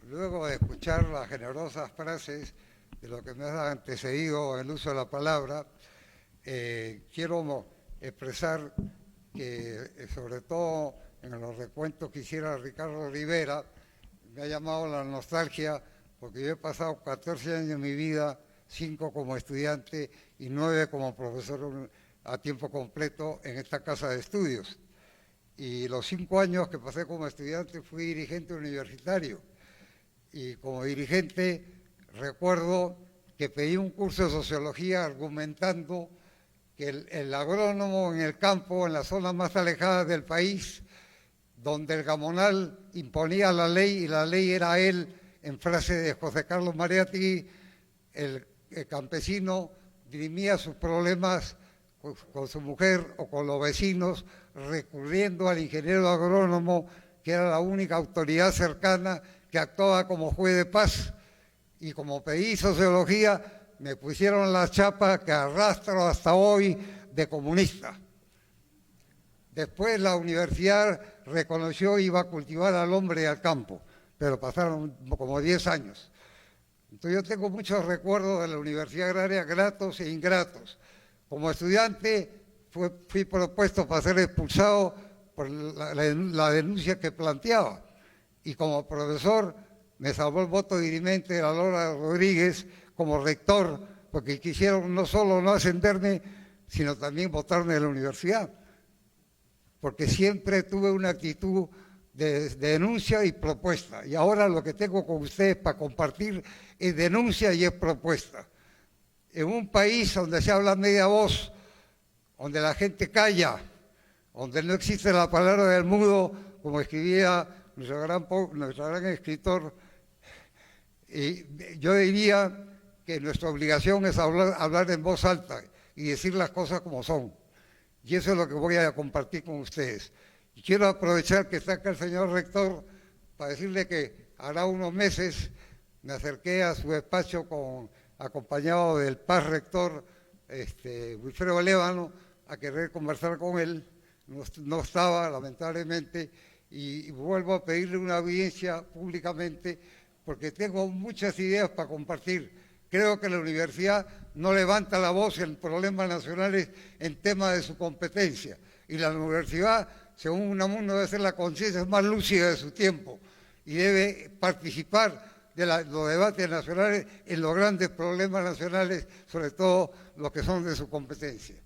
luego de escuchar las generosas frases de lo que me ha antecedido en el uso de la palabra, quiero expresar que, sobre todo en los recuentos que hiciera Ricardo Rivera, me ha llamado la nostalgia porque yo he pasado 14 años de mi vida, 5 como estudiante y 9 como profesor a tiempo completo en esta casa de estudios. Y los 5 años que pasé como estudiante fui dirigente universitario. Y como dirigente recuerdo que pedí un curso de sociología argumentando que el agrónomo en el campo, en las zonas más alejadas del país, donde el gamonal imponía la ley y la ley era él, en frase de José Carlos Mariátegui, el campesino dirimía sus problemas con su mujer o con los vecinos, recurriendo al ingeniero agrónomo, que era la única autoridad cercana que actuaba como juez de paz. Y como pedí sociología, me pusieron la chapa que arrastro hasta hoy de comunista. Después la universidad reconoció y iba a cultivar al hombre y al campo, pero pasaron como 10 años. Entonces yo tengo muchos recuerdos de la Universidad Agraria, gratos e ingratos. Como estudiante fui propuesto para ser expulsado por la denuncia que planteaba. Y como profesor me salvó el voto dirimente de la Lora Rodríguez como rector, porque quisieron no solo no ascenderme, sino también votarme de la universidad. Porque siempre tuve una actitud de denuncia y propuesta. Y ahora lo que tengo con ustedes para compartir es denuncia y es propuesta. En un país donde se habla media voz, donde la gente calla, donde no existe la palabra del mudo, como escribía nuestro gran escritor, y yo diría que nuestra obligación es hablar en voz alta y decir las cosas como son. Y eso es lo que voy a compartir con ustedes. Y quiero aprovechar que está acá el señor rector para decirle que hará unos meses me acerqué a su despacho acompañado del paz rector Wilfredo Lévano a querer conversar con él. No estaba, lamentablemente, y vuelvo a pedirle una audiencia públicamente porque tengo muchas ideas para compartir. Creo que la universidad no levanta la voz en problemas nacionales en temas de su competencia. Y la universidad, según Unamuno, debe ser la conciencia más lúcida de su tiempo y debe participar de los debates nacionales en los grandes problemas nacionales, sobre todo los que son de su competencia.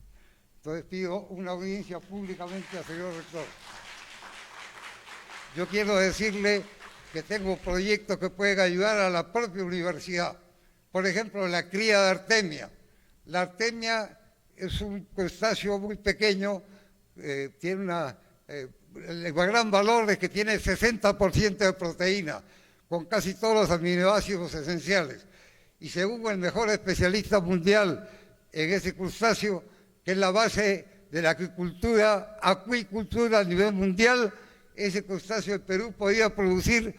Entonces pido una audiencia públicamente al señor rector. Yo quiero decirle que tengo proyectos que pueden ayudar a la propia universidad. Por ejemplo, la cría de artemia. La artemia es un crustáceo muy pequeño, tiene el gran valor es que tiene 60% de proteína, con casi todos los aminoácidos esenciales. Y según el mejor especialista mundial en ese crustáceo, que es la base de la acuicultura a nivel mundial, ese crustáceo del Perú podía producir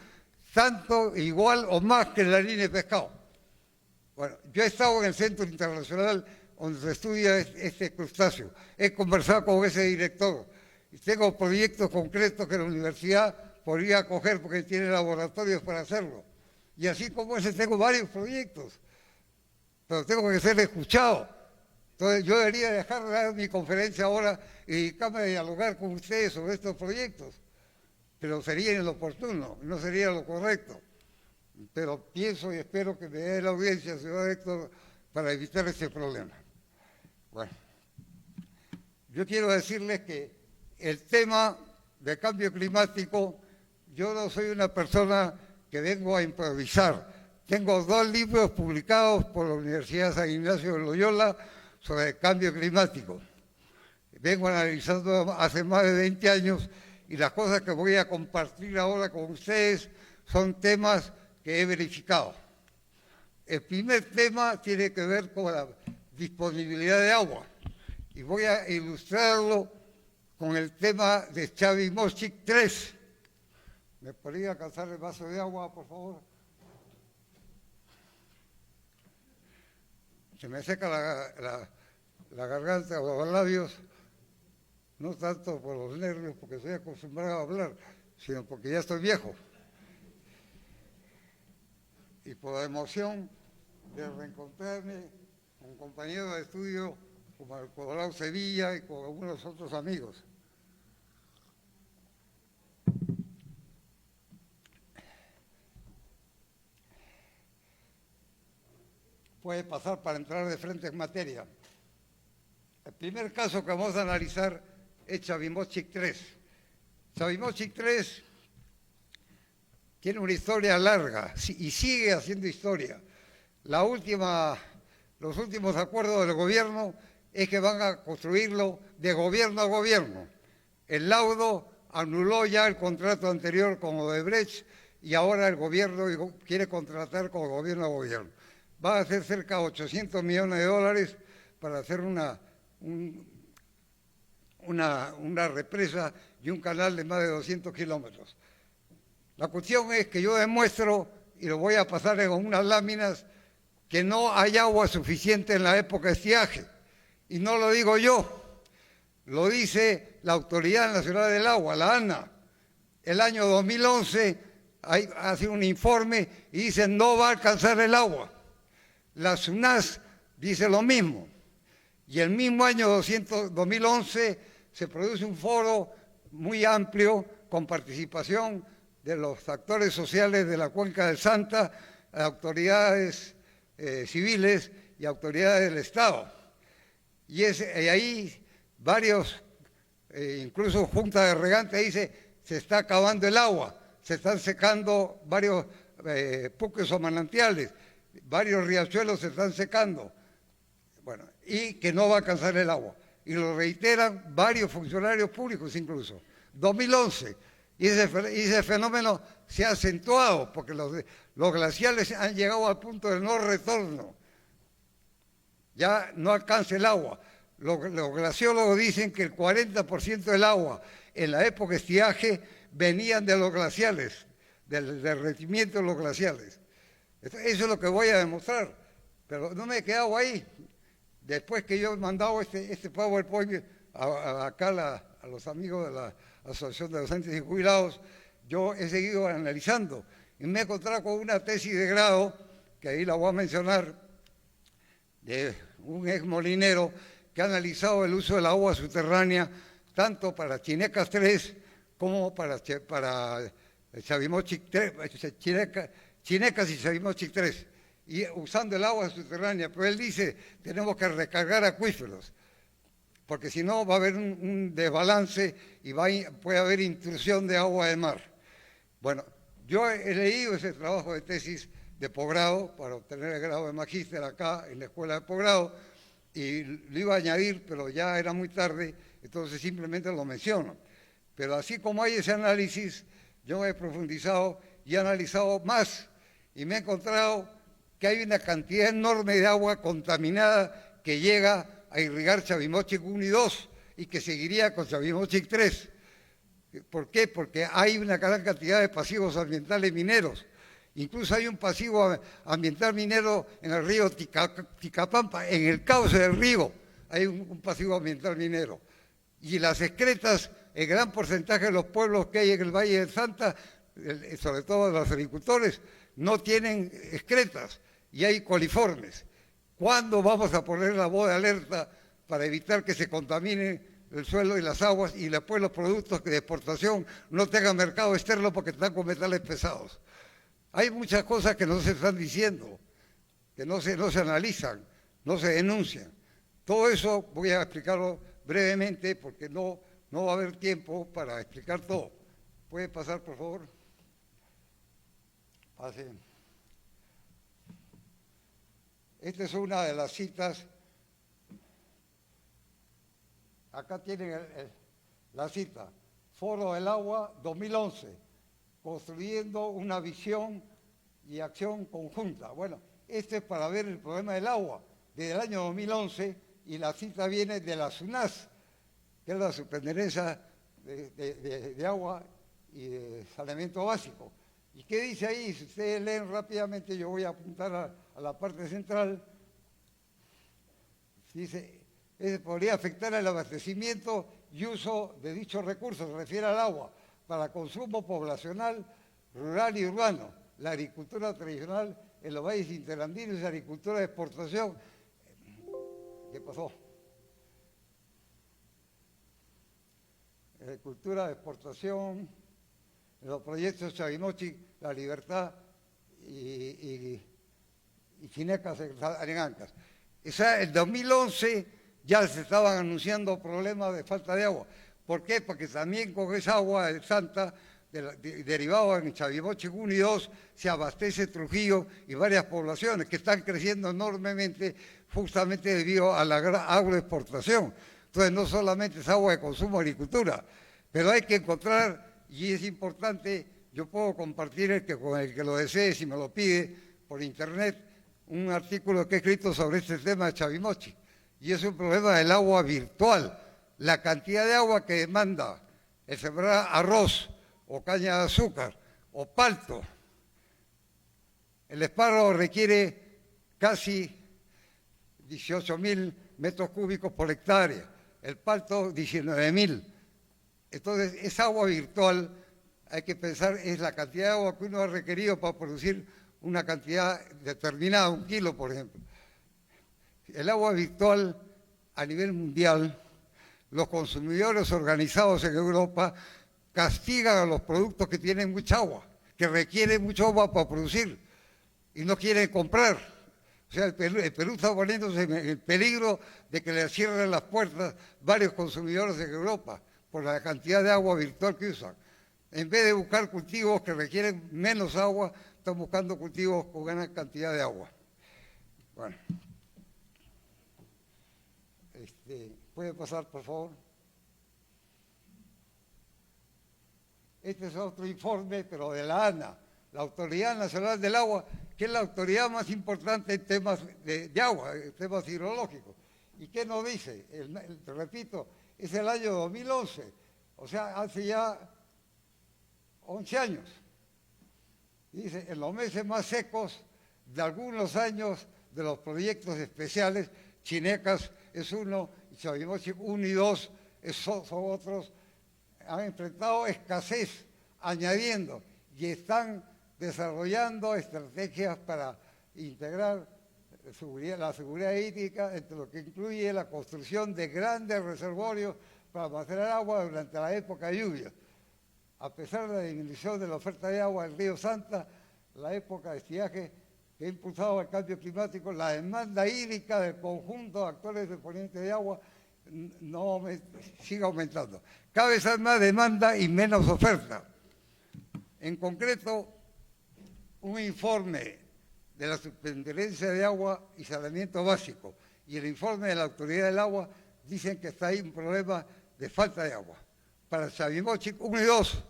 tanto, igual o más que la harina de pescado. Bueno, yo he estado en el Centro Internacional donde se estudia este crustáceo. He conversado con ese director y tengo proyectos concretos que la universidad podría acoger porque tiene laboratorios para hacerlo. Y así como ese tengo varios proyectos, pero tengo que ser escuchado. Entonces yo debería dejar de dar mi conferencia ahora y dedicarme a dialogar con ustedes sobre estos proyectos. Pero sería inoportuno, no sería lo correcto. Pero pienso y espero que me dé la audiencia, señor Héctor, para evitar ese problema. Bueno, yo quiero decirles que el tema del cambio climático, yo no soy una persona que vengo a improvisar. Tengo 2 libros publicados por la Universidad de San Ignacio de Loyola sobre el cambio climático. Vengo analizando hace más de 20 años y las cosas que voy a compartir ahora con ustedes son temas que he verificado. El primer tema tiene que ver con la disponibilidad de agua y voy a ilustrarlo con el tema de Xavi Moschik 3. ¿Me podría alcanzar el vaso de agua, por favor? Se me seca la garganta o los labios, no tanto por los nervios, porque estoy acostumbrado a hablar, sino porque ya estoy viejo. y por la emoción de reencontrarme con compañeros de estudio como el Colorado Sevilla y con algunos otros amigos. Puede pasar para entrar de frente en materia. El primer caso que vamos a analizar es Chavimochic 3. Chavimochic 3 tiene una historia larga y sigue haciendo historia. Los últimos acuerdos del gobierno es que van a construirlo de gobierno a gobierno. El laudo anuló ya el contrato anterior con Odebrecht y ahora el gobierno quiere contratar con gobierno a gobierno. Va a ser cerca de 800 millones de dólares para hacer una represa y un canal de más de 200 kilómetros. La cuestión es que yo demuestro, y lo voy a pasar en unas láminas, que no hay agua suficiente en la época de estiaje. Y no lo digo yo, lo dice la Autoridad Nacional del Agua, la ANA. El año 2011 hace un informe y dice no va a alcanzar el agua. La SUNAS dice lo mismo. Y el mismo año 2011 se produce un foro muy amplio con participación de los actores sociales de la Cuenca del Santa, autoridades civiles y autoridades del Estado. Y ahí varios, incluso Junta de Regantes dice, se está acabando el agua, se están secando varios puques o manantiales, varios riachuelos se están secando, bueno, y que no va a alcanzar el agua. Y lo reiteran varios funcionarios públicos incluso. 2011. Y ese fenómeno se ha acentuado porque los glaciales han llegado al punto de no retorno. Ya no alcanza el agua. Los glaciólogos dicen que el 40% del agua en la época de estiaje venían de los glaciales, del derretimiento de los glaciales. Eso es lo que voy a demostrar. Pero no me he quedado ahí. Después que yo he mandado este PowerPoint acá a los amigos de la Asociación de Docentes y Jubilados, yo he seguido analizando y me he encontrado con una tesis de grado, que ahí la voy a mencionar, de un ex molinero que ha analizado el uso del agua subterránea tanto para Chinecas 3 como para Chavimochic 3, Chinecas y Chavimochic 3, y usando el agua subterránea. Pero él dice, tenemos que recargar acuíferos, porque si no va a haber un desbalance y puede haber intrusión de agua del mar. Bueno, yo he leído ese trabajo de tesis de posgrado para obtener el grado de magíster acá en la escuela de posgrado y lo iba a añadir, pero ya era muy tarde, entonces simplemente lo menciono. Pero así como hay ese análisis, yo he profundizado y he analizado más y me he encontrado que hay una cantidad enorme de agua contaminada que llega a irrigar Chavimochic 1 y 2 y que seguiría con Chavimochic 3. ¿Por qué? Porque hay una gran cantidad de pasivos ambientales mineros. Incluso hay un pasivo ambiental minero en el río Ticapampa, en el cauce del río hay un pasivo ambiental minero. Y las excretas, el gran porcentaje de los pueblos que hay en el Valle del Santa, sobre todo los agricultores, no tienen excretas y hay coliformes. ¿Cuándo vamos a poner la voz de alerta para evitar que se contamine el suelo y las aguas y después los productos de exportación no tengan mercado externo porque están con metales pesados? Hay muchas cosas que no se están diciendo, que no se analizan, no se denuncian. Todo eso voy a explicarlo brevemente porque no va a haber tiempo para explicar todo. ¿Puede pasar, por favor? Pase. Esta es una de las citas. Acá tienen la cita. Foro del Agua 2011. Construyendo una visión y acción conjunta. Bueno, este es para ver el problema del agua desde el año 2011 y la cita viene de la SUNAS, que es la Superintendencia de Agua y de Saneamiento Básico. ¿Y qué dice ahí? Si ustedes leen rápidamente, yo voy a apuntar a la parte central. Dice, podría afectar el abastecimiento y uso de dichos recursos, se refiere al agua, para consumo poblacional, rural y urbano, la agricultura tradicional, en los valles interandinos y agricultura de exportación. ¿Qué pasó? Agricultura de exportación, en los proyectos Chavimochic, La Libertad y Chinecas en Arenancas. O sea, en 2011 ya se estaban anunciando problemas de falta de agua. ¿Por qué? Porque también con esa agua de Santa, derivado en Chavimochic 1 y 2, se abastece Trujillo y varias poblaciones que están creciendo enormemente justamente debido a la agroexportación. Entonces no solamente es agua de consumo agricultura, pero hay que encontrar, y es importante, yo puedo compartir con el que lo desee, si me lo pide, por internet, un artículo que he escrito sobre este tema de Chavimochic, y es un problema del agua virtual, la cantidad de agua que demanda el sembrar arroz, o caña de azúcar, o palto. El espárrago requiere casi 18.000 metros cúbicos por hectárea, el palto 19.000. Entonces, esa agua virtual, hay que pensar, es la cantidad de agua que uno ha requerido para producir una cantidad determinada, 1 kilo, por ejemplo. El agua virtual a nivel mundial, los consumidores organizados en Europa castigan a los productos que tienen mucha agua, que requieren mucha agua para producir y no quieren comprar. O sea, el Perú está poniéndose en el peligro de que le cierren las puertas varios consumidores en Europa por la cantidad de agua virtual que usan. En vez de buscar cultivos que requieren menos agua, están buscando cultivos con gran cantidad de agua. Bueno. ¿Puede pasar, por favor? Este es otro informe, pero de la ANA, la Autoridad Nacional del Agua, que es la autoridad más importante en temas de agua, en temas hidrológicos. ¿Y qué nos dice? Te repito, es el año 2011, o sea, hace ya 11 años. Dice, en los meses más secos de algunos años de los proyectos especiales, Chinecas es uno, y Chavimochic 1 y 2 son otros, han enfrentado escasez, añadiendo, y están desarrollando estrategias para integrar la seguridad hídrica, entre lo que incluye la construcción de grandes reservorios para almacenar agua durante la época de lluvia. A pesar de la disminución de la oferta de agua del río Santa, la época de estiaje que ha impulsado el cambio climático, la demanda hídrica del conjunto de actores dependientes de agua sigue aumentando. Cada vez hay más demanda y menos oferta. En concreto, un informe de la Superintendencia de Agua y Saneamiento Básico y el informe de la Autoridad del Agua dicen que está ahí un problema de falta de agua. Para Chavimochic 1 y 2,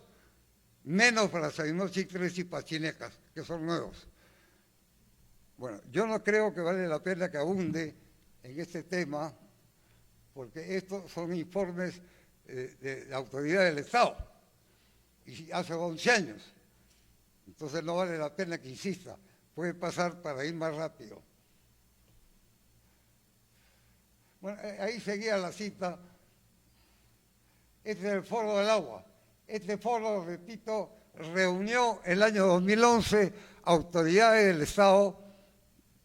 menos para Chavimochic 3 y para Chinecas, que son nuevos. Bueno, yo no creo que vale la pena que abunde en este tema, porque estos son informes de la autoridad del Estado, y hace 11 años. Entonces no vale la pena que insista. Puede pasar para ir más rápido. Bueno, ahí seguía la cita. Este es el Foro del Agua. Este foro, repito, reunió el año 2011 autoridades del Estado,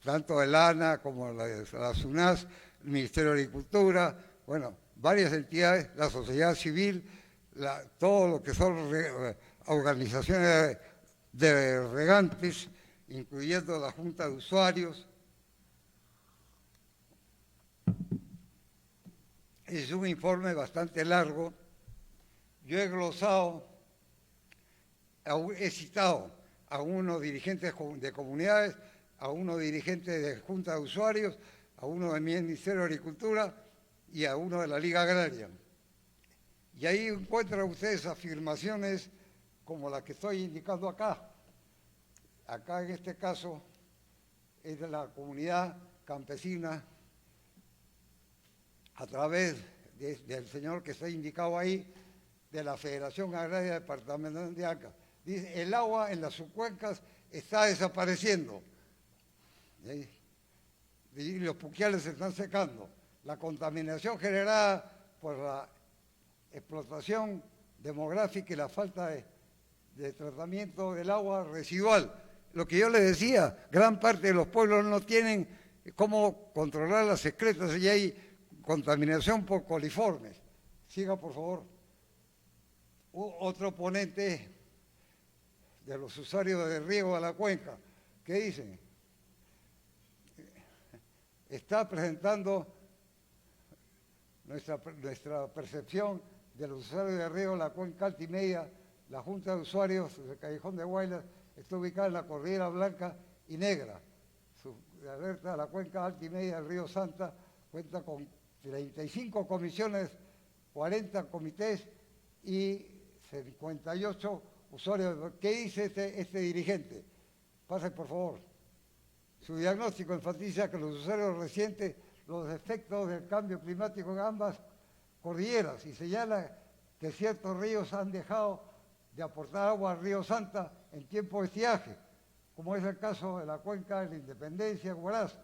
tanto el ANA como la SUNAS, el Ministerio de Agricultura, bueno, varias entidades, la sociedad civil, todo lo que son organizaciones de regantes, incluyendo la Junta de Usuarios. Es un informe bastante largo. Yo he glosado, he citado a unos dirigentes de comunidades, a unos dirigentes de Junta de Usuarios, a uno del Ministerio de Agricultura y a uno de la Liga Agraria. Y ahí encuentran ustedes afirmaciones como la que estoy indicando acá. Acá en este caso es de la comunidad campesina a través del señor que está indicado ahí, de la Federación Agraria Departamental de Ancash. Dice, el agua en las subcuencas está desapareciendo. Y los puquiales se están secando. La contaminación generada por la explotación demográfica y la falta de tratamiento del agua residual lo que yo le decía, gran parte de los pueblos no tienen cómo controlar las excretas y hay contaminación por coliformes. Siga, por favor. Otro ponente de los usuarios de riego a la cuenca, ¿qué dicen? Está presentando nuestra percepción de los usuarios de riego a la cuenca alta y media. La Junta de Usuarios del Callejón de Guaylas está ubicada en la Cordillera Blanca y Negra. Su alerta a la cuenca alta y media del río Santa cuenta con 35 comisiones, 40 comités y 58 usuarios. ¿Qué dice este dirigente? Pase, por favor. Su diagnóstico enfatiza que los usuarios resienten los efectos del cambio climático en ambas cordilleras y señala que ciertos ríos han dejado de aportar agua al río Santa en tiempo de estiaje, como es el caso de la cuenca de la Independencia, Huaraz,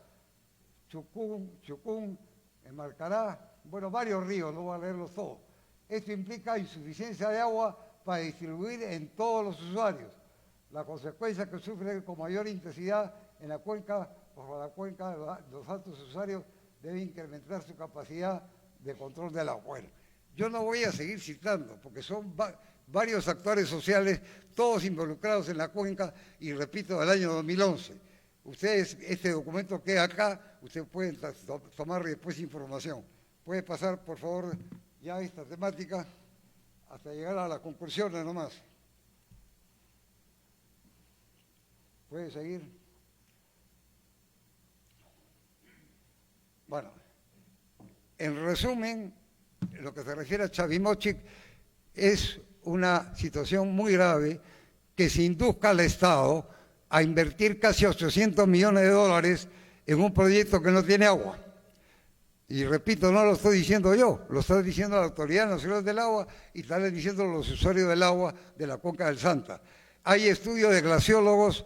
Chucún, Enmarcará, bueno, varios ríos, no voy a leerlos todos. Esto implica insuficiencia de agua para distribuir en todos los usuarios. La consecuencia que sufre con mayor intensidad en la cuenca, por la cuenca de los altos usuarios, debe incrementar su capacidad de control del agua. Bueno, yo no voy a seguir citando, porque son varios actores sociales, todos involucrados en la cuenca, y repito, del año 2011. Ustedes, este documento queda acá, ustedes pueden tomar después información. Puede pasar, por favor, ya esta temática, hasta llegar a las conclusiones nomás. ¿Puede seguir? Bueno, en resumen, lo que se refiere a Chavimochic es una situación muy grave que se induzca al Estado a invertir casi 800 millones de dólares en un proyecto que no tiene agua. Y repito, no lo estoy diciendo yo, lo está diciendo la Autoridad Nacional del Agua y están diciendo los usuarios del agua de la cuenca del Santa. Hay estudios de glaciólogos,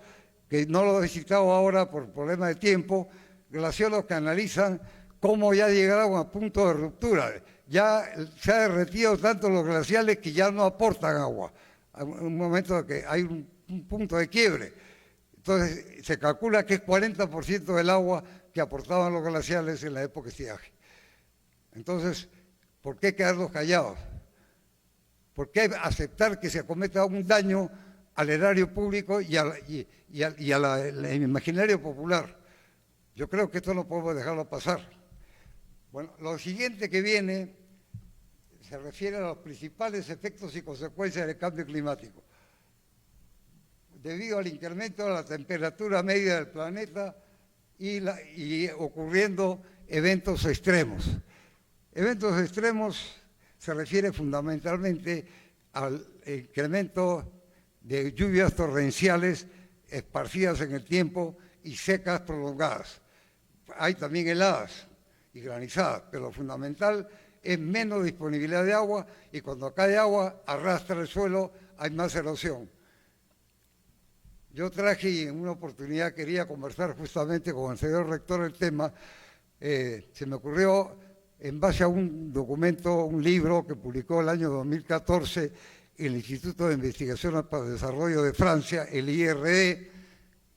que no lo he citado ahora por problema de tiempo, glaciólogos que analizan cómo ya llegaron a punto de ruptura. Ya se ha derretido tanto los glaciales que ya no aportan agua. En un momento que hay un punto de quiebre. Entonces, se calcula que es 40% del agua que aportaban los glaciales en la época de estiaje. Entonces, ¿por qué quedarnos callados? ¿Por qué aceptar que se cometa un daño al erario público y al imaginario popular? Yo creo que esto no podemos dejarlo pasar. Bueno, lo siguiente que viene se refiere a los principales efectos y consecuencias del cambio climático. Debido al incremento de la temperatura media del planeta y ocurriendo eventos extremos. Eventos extremos se refiere fundamentalmente al incremento de lluvias torrenciales esparcidas en el tiempo y secas prolongadas. Hay también heladas y granizadas, pero lo fundamental es menos disponibilidad de agua y cuando cae agua arrastra el suelo, hay más erosión. Yo traje y en una oportunidad quería conversar justamente con el señor rector el tema, se me ocurrió en base a un documento, un libro que publicó el año 2014 el Instituto de Investigación para el Desarrollo de Francia, el IRD,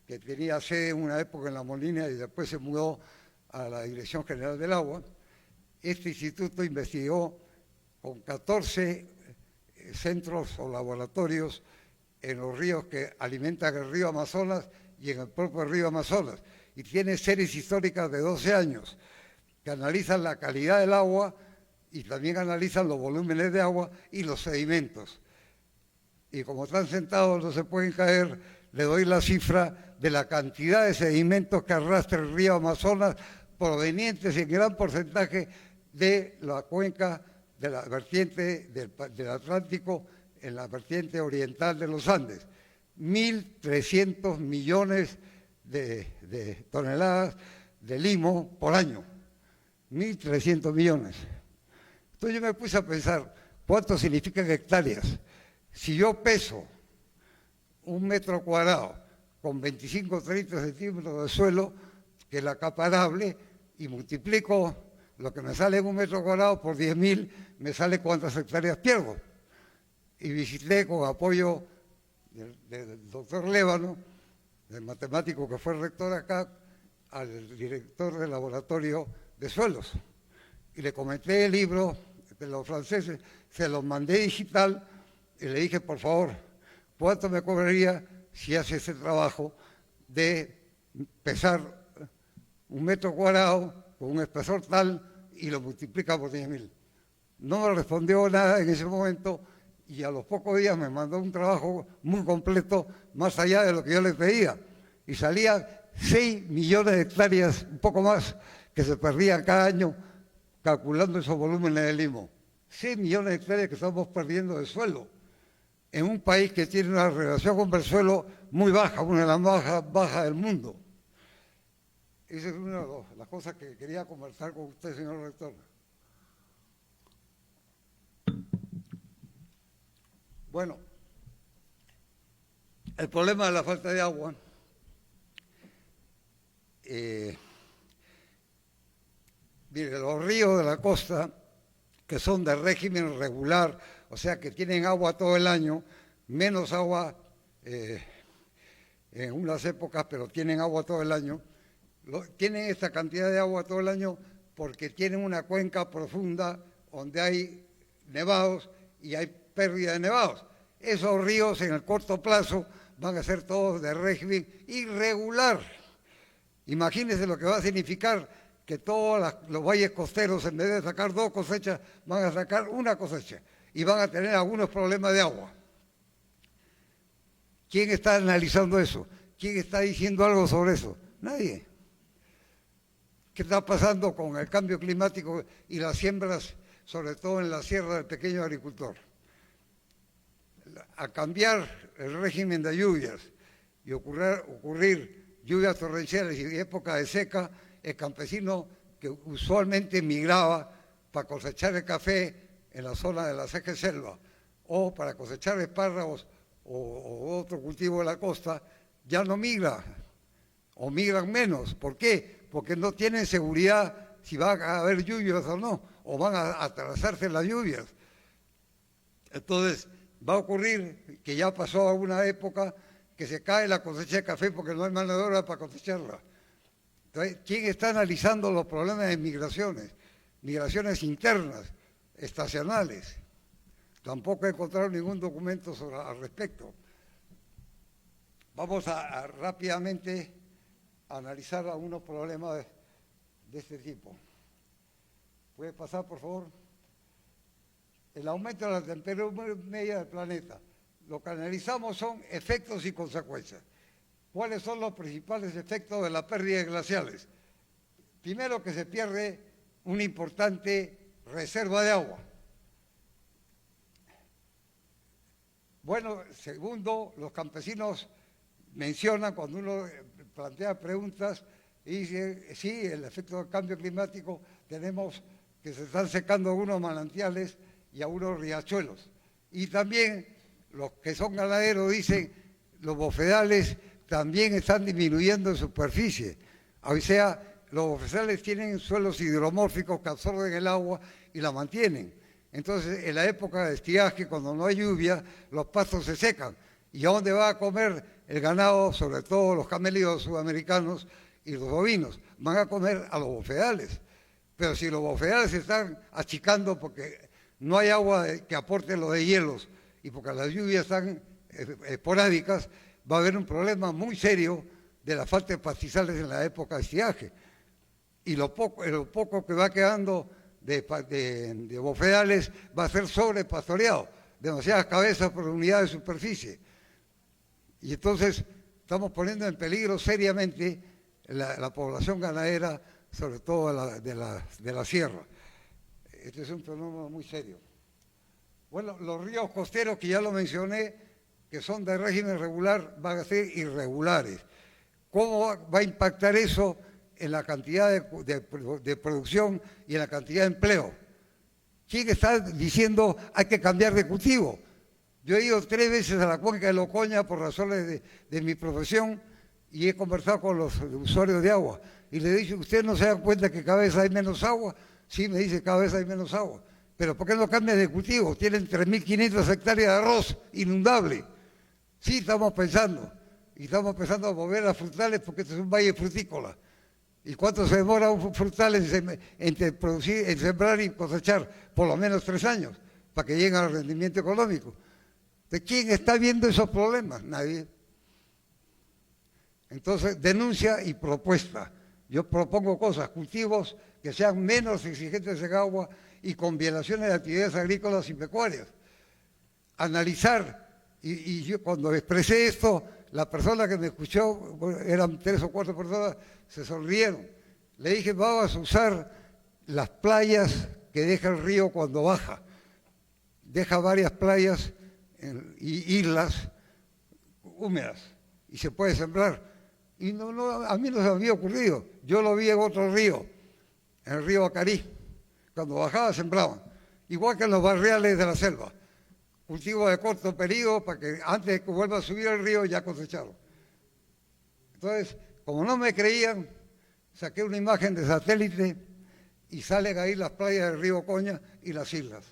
que tenía sede en una época en La Molina y después se mudó a la Dirección General del Agua. Este instituto investigó con 14 centros o laboratorios en los ríos que alimentan el río Amazonas y en el propio río Amazonas. Y tiene series históricas de 12 años que analizan la calidad del agua y también analizan los volúmenes de agua y los sedimentos. Y como están sentados no se pueden caer, le doy la cifra de la cantidad de sedimentos que arrastra el río Amazonas provenientes en gran porcentaje de la cuenca de la vertiente del Atlántico en la vertiente oriental de los Andes. 1.300 millones de toneladas de limo por año. 1.300 millones. Entonces yo me puse a pensar, ¿cuánto significan hectáreas? Si yo peso 1 metro cuadrado con 25 o 30 centímetros de suelo, que es la capa arable, y multiplico lo que me sale en 1 metro cuadrado por 10.000, me sale cuántas hectáreas pierdo. Y visité con apoyo del doctor Lévano, del matemático que fue rector acá, al director del laboratorio de suelos. Y le comenté el libro de los franceses, se los mandé digital y le dije, por favor, ¿cuánto me cobraría si hace ese trabajo de pesar 1 metro cuadrado con un espesor tal y lo multiplica por 10.000? No me respondió nada en ese momento y a los pocos días me mandó un trabajo muy completo, más allá de lo que yo le pedía. Y salía 6 millones de hectáreas, un poco más, que se perdían cada año calculando esos volúmenes de limo. 6 millones de hectáreas que estamos perdiendo de suelo en un país que tiene una relación con el suelo muy baja, una de las más bajas del mundo. Esa es una de las cosas que quería conversar con usted, señor rector. Bueno, el problema de la falta de agua, mire, los ríos de la costa, que son de régimen regular, o sea que tienen agua todo el año, menos agua en unas épocas, pero tienen agua todo el año, tienen esta cantidad de agua todo el año porque tienen una cuenca profunda donde hay nevados y hay pérdida de nevados. Esos ríos en el corto plazo van a ser todos de régimen irregular. Imagínense lo que va a significar que todos los valles costeros, en vez de sacar 2 cosechas, van a sacar 1 cosecha y van a tener algunos problemas de agua. ¿Quién está analizando eso? ¿Quién está diciendo algo sobre eso? Nadie. ¿Qué está pasando con el cambio climático y las siembras, sobre todo en la sierra del pequeño agricultor? A cambiar el régimen de lluvias y ocurrir lluvias torrenciales y época de seca, el campesino que usualmente migraba para cosechar el café en la zona de la seca selva o para cosechar espárragos o otro cultivo de la costa, ya no migra o migran menos. ¿Por qué? Porque no tienen seguridad si va a haber lluvias o no, o van a atrasarse las lluvias. Entonces, va a ocurrir que ya pasó a una época que se cae la cosecha de café porque no hay mano de obra para cosecharla. Entonces, ¿quién está analizando los problemas de migraciones? Migraciones internas, estacionales. Tampoco he encontrado ningún documento al respecto. Vamos a rápidamente analizar algunos problemas de este tipo. ¿Puede pasar, por favor? El aumento de la temperatura media del planeta. Lo que analizamos son efectos y consecuencias. ¿Cuáles son los principales efectos de la pérdida de glaciales? Primero, que se pierde una importante reserva de agua. Bueno, segundo, los campesinos mencionan cuando uno plantea preguntas y dice, sí, el efecto del cambio climático, tenemos que se están secando algunos manantiales y algunos riachuelos. Y también los que son ganaderos dicen, los bofedales también están disminuyendo en superficie. O sea, los bofedales tienen suelos hidromórficos que absorben el agua y la mantienen. Entonces, en la época de estiaje, cuando no hay lluvia, los pastos se secan. ¿Y a dónde va a comer el ganado, sobre todo los camellos sudamericanos y los bovinos? Van a comer a los bofedales. Pero si los bofedales se están achicando porque no hay agua que aporte los de hielos y porque las lluvias están esporádicas, va a haber un problema muy serio de la falta de pastizales en la época de estiaje. Y lo poco que va quedando de bofedales va a ser sobrepastoreado, demasiadas cabezas por unidad de superficie. Y entonces estamos poniendo en peligro seriamente la población ganadera, sobre todo de la sierra. Este es un fenómeno muy serio. Bueno, los ríos costeros, que ya lo mencioné, que son de régimen regular, van a ser irregulares. ¿Cómo va a impactar eso en la cantidad de producción y en la cantidad de empleo? ¿Quién está diciendo hay que cambiar de cultivo? Yo he ido 3 veces a la cuenca de Locoña por razones de mi profesión y he conversado con los usuarios de agua. Y le he dicho, ¿usted no se da cuenta que cada vez hay menos agua? Sí, me dice, cada vez hay menos agua. ¿Pero por qué no cambian de cultivo? Tienen 3.500 hectáreas de arroz inundable. Sí, estamos pensando. y estamos empezando a mover las frutales porque este es un valle frutícola. ¿Y cuánto se demora un frutal entre producir, en sembrar y cosechar? Por lo menos 3 años, para que llegue al rendimiento económico. ¿De quién está viendo esos problemas? Nadie. Entonces, denuncia y propuesta. Yo propongo cosas, cultivos que sean menos exigentes en agua y con violaciones de actividades agrícolas y pecuarias. Analizar, y yo cuando expresé esto, la persona que me escuchó, bueno, eran 3 o 4 personas, se sonrieron. Le dije, vamos a usar las playas que deja el río cuando baja. Deja varias playas y islas húmedas y se puede sembrar. Y a mí no se me había ocurrido. Yo lo vi en otro río, en el río Acarí. Cuando bajaba sembraban. Igual que en los barriales de la selva. Cultivo de corto periodo para que antes de que vuelva a subir el río ya cosecharon. Entonces, como no me creían, saqué una imagen de satélite y salen ahí las playas del río Coña y las islas.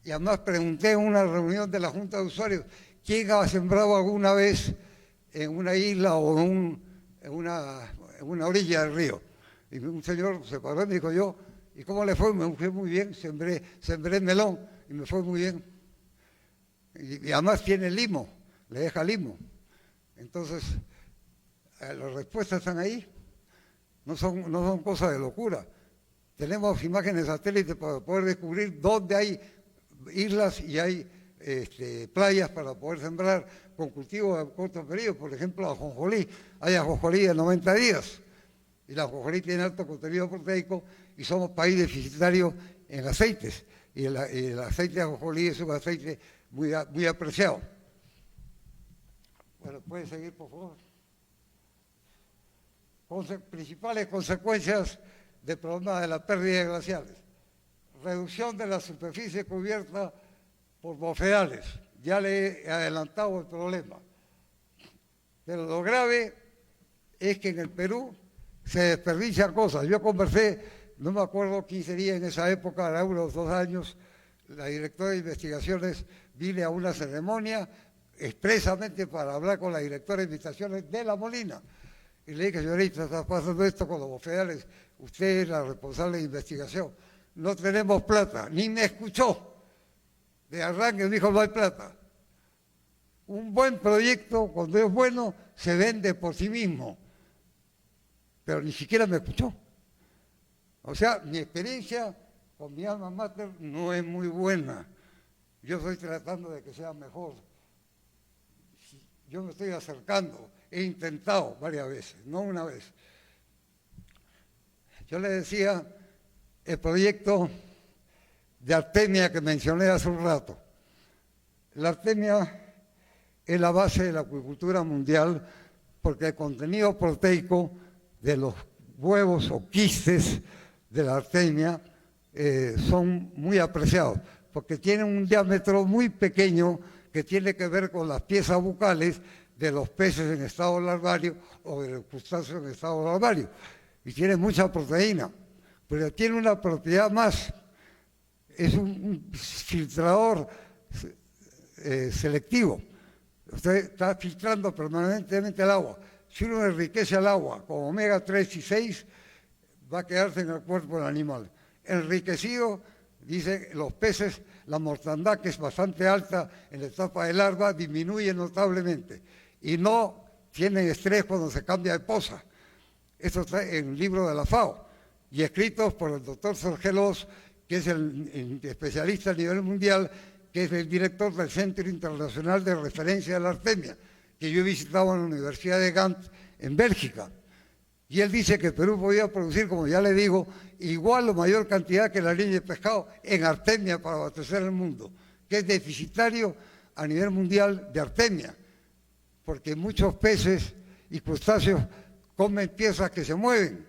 Y además pregunté en una reunión de la Junta de Usuarios, ¿quién ha sembrado alguna vez en una isla o en una orilla del río? Y un señor se paró y me dijo, yo, ¿y cómo le fue? Me fue muy bien, sembré melón y me fue muy bien. Y además tiene limo, le deja limo. Entonces, las respuestas están ahí, no son cosas de locura. Tenemos imágenes de satélite para poder descubrir dónde hay islas y hay playas para poder sembrar con cultivos de corto periodo. Por ejemplo, ajonjolí. Hay ajonjolí de 90 días. Y la ajonjolí tiene alto contenido proteico y somos país deficitario en aceites. Y el aceite de ajonjolí es un aceite muy apreciado. Bueno, ¿puede seguir, por favor? Principales consecuencias del problema de la pérdida de glaciares. Reducción de la superficie cubierta por bofedales. Ya le he adelantado el problema. Pero lo grave es que en el Perú se desperdician cosas. Yo conversé, no me acuerdo quién sería en esa época, era unos 2 años, la directora de investigaciones, vine a una ceremonia expresamente para hablar con la directora de investigaciones de La Molina. Y le dije, señorita, está pasando esto con los bofedales, usted es la responsable de investigación. No tenemos plata, ni me escuchó. De arranque me dijo, no hay plata. Un buen proyecto, cuando es bueno, se vende por sí mismo. Pero ni siquiera me escuchó. O sea, mi experiencia con mi alma mater no es muy buena. Yo estoy tratando de que sea mejor. Yo me estoy acercando, he intentado varias veces, no una vez. Yo le decía, el proyecto de artemia que mencioné hace un rato. La artemia es la base de la acuicultura mundial porque el contenido proteico de los huevos o quistes de la artemia son muy apreciados porque tienen un diámetro muy pequeño que tiene que ver con las piezas bucales de los peces en estado larvario o de los crustáceos en estado larvario. Y tiene mucha proteína, pero tiene una propiedad más. Es un filtrador selectivo. Usted está filtrando permanentemente el agua. Si uno enriquece el agua con omega 3 y 6, va a quedarse en el cuerpo del animal. Enriquecido, dicen los peces, la mortandad, que es bastante alta en la etapa de larva, disminuye notablemente. Y no tienen estrés cuando se cambia de poza. Esto está en el libro de la FAO y escritos por el doctor Sorgelos, que es el especialista a nivel mundial, que es el director del Centro Internacional de Referencia de la Artemia, que yo he visitado en la Universidad de Gant, en Bélgica. Y él dice que Perú podía producir, como ya le digo, igual o mayor cantidad que la línea de pescado en artemia para abastecer el mundo, que es deficitario a nivel mundial de artemia, porque muchos peces y crustáceos comen piezas que se mueven,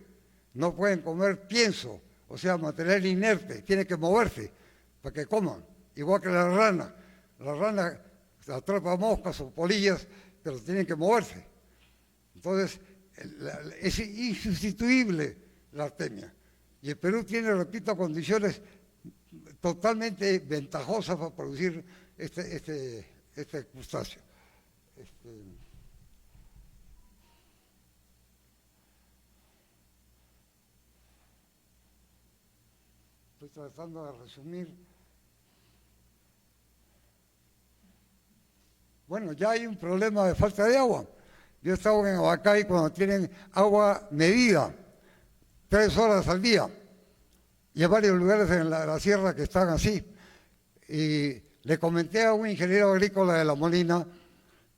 no pueden comer pienso, o sea, material inerte, tiene que moverse para que coman, igual que la rana. La rana atrapa moscas o polillas, pero tienen que moverse. Entonces, es insustituible la artemia. Y el Perú tiene, repito, condiciones totalmente ventajosas para producir este crustáceo. estoy tratando de resumir. Bueno, ya hay un problema de falta de agua. Yo he estado en Abacay cuando tienen agua medida, 3 horas al día. Y hay varios lugares en la sierra que están así. Y le comenté a un ingeniero agrícola de La Molina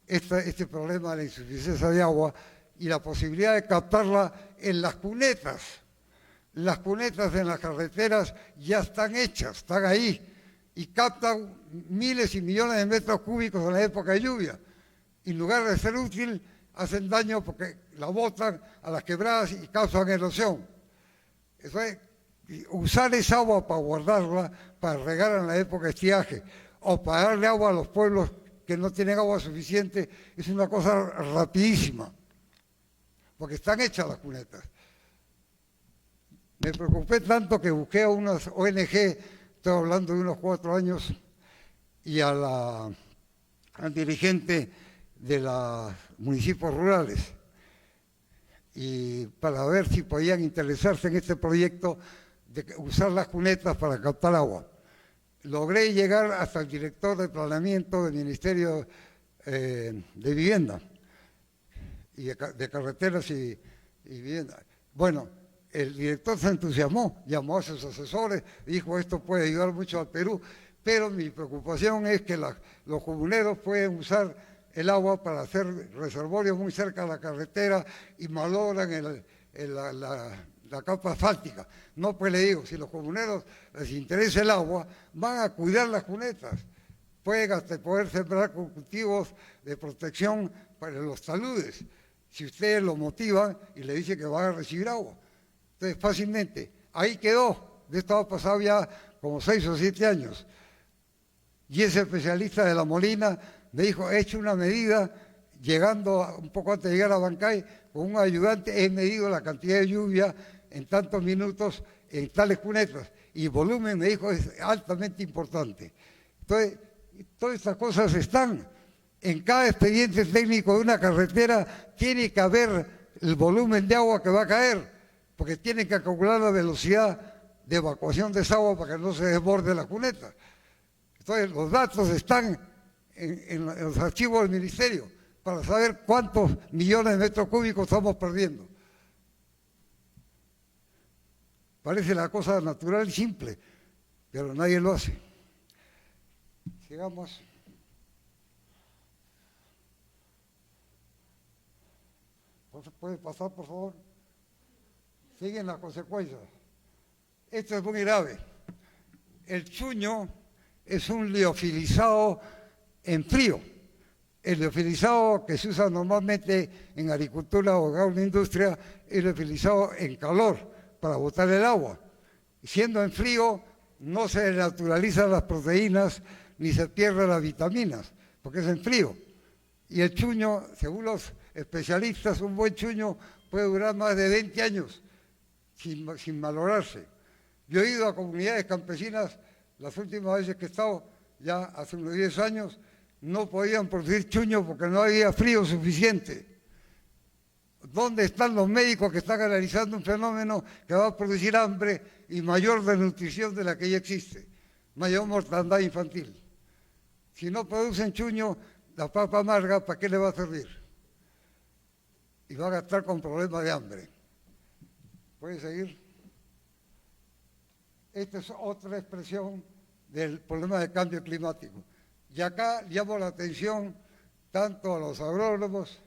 este problema de la insuficiencia de agua y la posibilidad de captarla en las cunetas. Las cunetas en las carreteras ya están hechas, están ahí, y captan miles y millones de metros cúbicos en la época de lluvia. Y en lugar de ser útil, hacen daño porque la botan a las quebradas y causan erosión. Eso es, usar esa agua para guardarla, para regar en la época de estiaje, o para darle agua a los pueblos que no tienen agua suficiente, es una cosa rapidísima, porque están hechas las cunetas. Me preocupé tanto que busqué a unas ONG, estoy hablando de unos 4 años, y al dirigente de los municipios rurales, y para ver si podían interesarse en este proyecto de usar las cunetas para captar agua. Logré llegar hasta el director de planeamiento del Ministerio de Vivienda, y de Carreteras y Vivienda. Bueno, el director se entusiasmó, llamó a sus asesores, dijo esto puede ayudar mucho al Perú, pero mi preocupación es que los comuneros pueden usar el agua para hacer reservorios muy cerca de la carretera y malogran la capa asfáltica. No, pues le digo, si los comuneros les interesa el agua, van a cuidar las cunetas. Pueden hasta poder sembrar cultivos de protección para los taludes, si ustedes lo motivan y le dicen que van a recibir agua. Entonces, fácilmente, ahí quedó. De esto ha pasado ya como 6 o 7 años. Y ese especialista de La Molina me dijo, he hecho una medida, llegando un poco antes de llegar a Bancay, con un ayudante, he medido la cantidad de lluvia en tantos minutos en tales cunetas. Y el volumen, me dijo, es altamente importante. Entonces, todas estas cosas están. En cada expediente técnico de una carretera tiene que haber el volumen de agua que va a caer, porque tienen que calcular la velocidad de evacuación de esa agua para que no se desborde la cuneta. Entonces, los datos están en los archivos del Ministerio para saber cuántos millones de metros cúbicos estamos perdiendo. Parece la cosa natural y simple, pero nadie lo hace. Sigamos. ¿Puede pasar, por favor? Siguen las consecuencias. Esto es muy grave. El chuño es un liofilizado en frío. El liofilizado que se usa normalmente en agricultura o en una industria es liofilizado en calor para botar el agua. Siendo en frío no se naturalizan las proteínas ni se pierden las vitaminas, porque es en frío. Y el chuño, según los especialistas, un buen chuño puede durar más de 20 años sin malograrse. Yo he ido a comunidades campesinas, las últimas veces que he estado, ya hace unos 10 años, no podían producir chuño porque no había frío suficiente. ¿Dónde están los médicos que están analizando un fenómeno que va a producir hambre y mayor desnutrición de la que ya existe? Mayor mortandad infantil. Si no producen chuño, la papa amarga, ¿para qué le va a servir? Y van a estar con problemas de hambre. ¿Puede seguir? Esta es otra expresión del problema de cambio climático. Y acá llamo la atención tanto a los agrónomos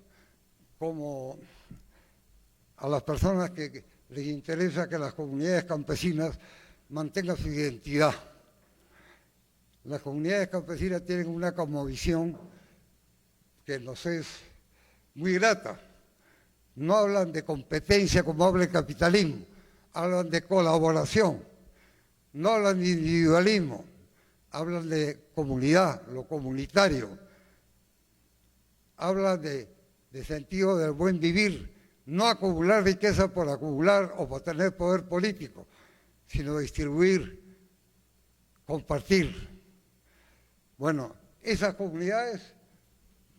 como a las personas que les interesa que las comunidades campesinas mantengan su identidad. Las comunidades campesinas tienen una cosmovisión que nos es muy grata. No hablan de competencia como habla el capitalismo, hablan de colaboración, no hablan de individualismo, hablan de comunidad, lo comunitario, hablan de sentido del buen vivir, no acumular riqueza por acumular o por tener poder político, sino distribuir, compartir. Bueno, esas comunidades,